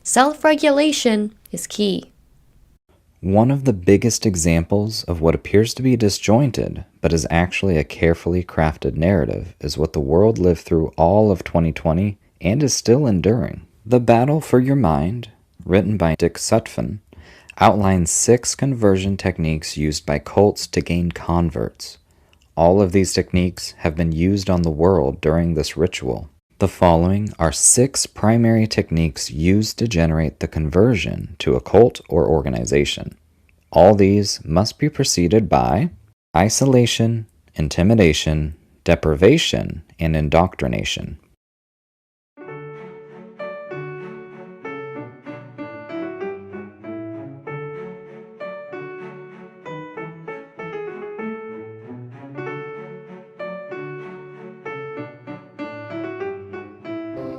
Self-regulation is key. One of the biggest examples of what appears to be disjointed, but is actually a carefully crafted narrative, is what the world lived through all of 2020 and is still enduring. The Battle for Your Mind, written by Dick Sutphin, outlines 6 conversion techniques used by cults to gain converts. All of these techniques have been used on the world during this ritual. The following are 6 primary techniques used to generate the conversion to a cult or organization. All these must be preceded by isolation, intimidation, deprivation, and indoctrination.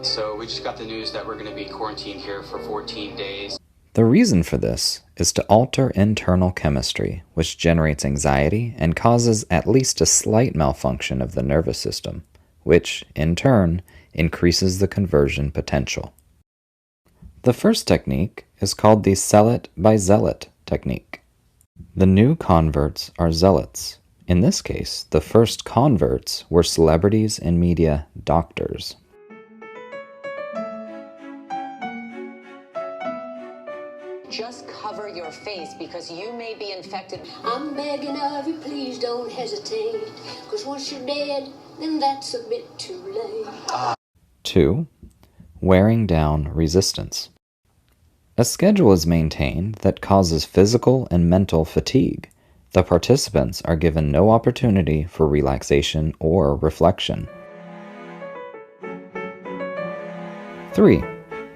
So we just got the news that we're going to be quarantined here for 14 days. The reason for this is to alter internal chemistry, which generates anxiety and causes at least a slight malfunction of the nervous system, which, in turn, increases the conversion potential. The first technique is called the sell it by zealot technique. The new converts are zealots. In this case, the first converts were celebrities and media doctors. Just cover your face because you may be infected. I'm begging of you, please don't hesitate. Because once you're dead, then that's a bit too late. 2. Wearing down resistance. A schedule is maintained that causes physical and mental fatigue. The participants are given no opportunity for relaxation or reflection. 3.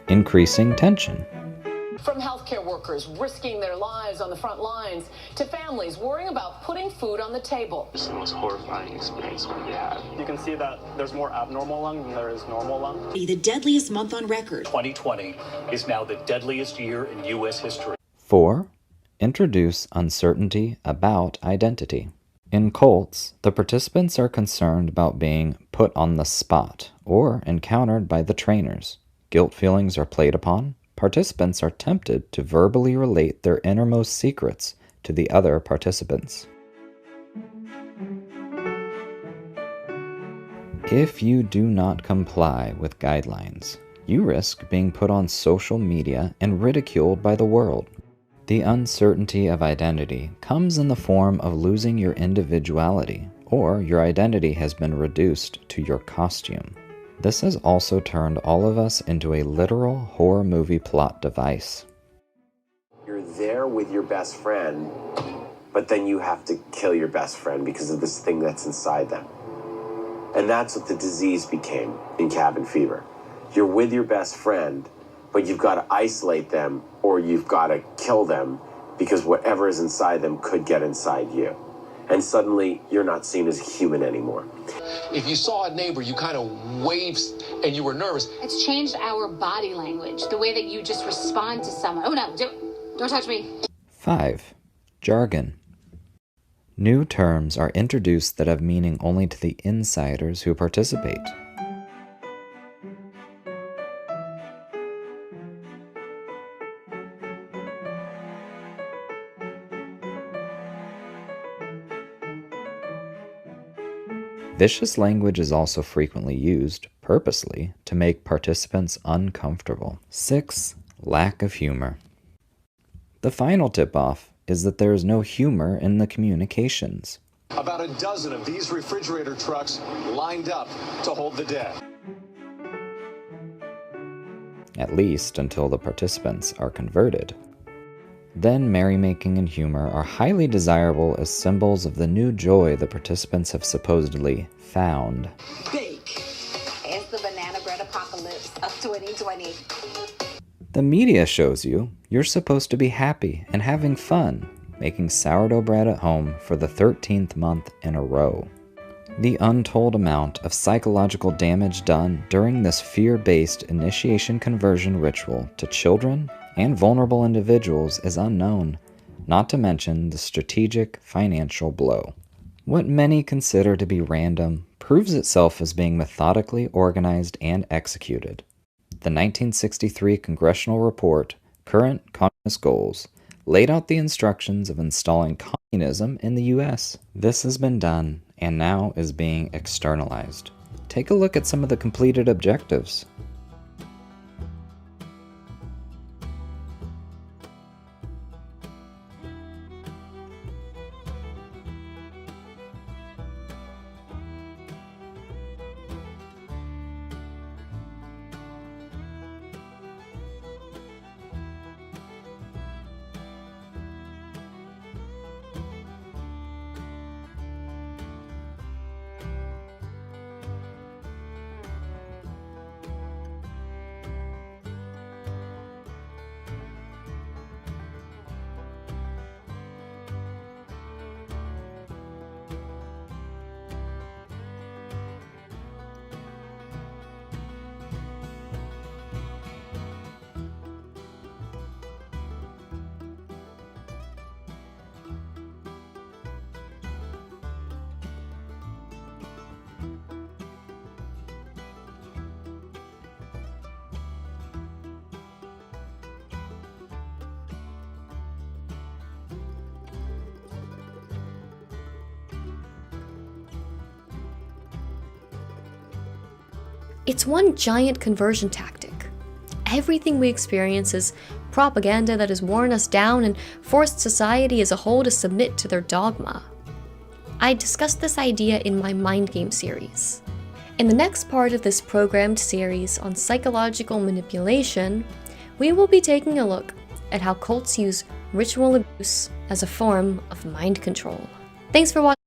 Increasing tension. From healthcare workers risking their lives on the front lines to families worrying about putting food on the table. It's the most horrifying experience we've had. You can see that there's more abnormal lung than there is normal lung. The deadliest month on record. 2020 is now the deadliest year in U.S. history. 4. Introduce uncertainty about identity. In cults, the participants are concerned about being put on the spot or encountered by the trainers. Guilt feelings are played upon. Participants are tempted to verbally relate their innermost secrets to the other participants. If you do not comply with guidelines, you risk being put on social media and ridiculed by the world. The uncertainty of identity comes in the form of losing your individuality, or your identity has been reduced to your costume. This has also turned all of us into a literal horror movie plot device. You're there with your best friend, but then you have to kill your best friend because of this thing that's inside them. And that's what the disease became in cabin fever. You're with your best friend, but you've got to isolate them or you've got to kill them because whatever is inside them could get inside you. And suddenly, you're not seen as human anymore. If you saw a neighbor, you kind of waved and you were nervous. It's changed our body language, the way that you just respond to someone. Oh no, don't touch me. 5. Jargon. New terms are introduced that have meaning only to the insiders who participate. Vicious language is also frequently used, purposely, to make participants uncomfortable. 6. Lack of humor. The final tip-off is that there is no humor in the communications. About a dozen of these refrigerator trucks lined up to hold the dead. At least until the participants are converted. Then merrymaking and humor are highly desirable as symbols of the new joy the participants have supposedly found. Bake. It's the banana bread apocalypse of 2020. The media shows you're supposed to be happy and having fun, making sourdough bread at home for the 13th month in a row. The untold amount of psychological damage done during this fear-based initiation conversion ritual to children and vulnerable individuals is unknown, not to mention the strategic financial blow. What many consider to be random proves itself as being methodically organized and executed. The 1963 congressional report, Current Communist Goals, laid out the instructions of installing communism in the US. This has been done and now is being externalized. Take a look at some of the completed objectives. It's one giant conversion tactic. Everything we experience is propaganda that has worn us down and forced society as a whole to submit to their dogma. I discussed this idea in my Mind Game series. In the next part of this programmed series on psychological manipulation, we will be taking a look at how cults use ritual abuse as a form of mind control. Thanks for watching.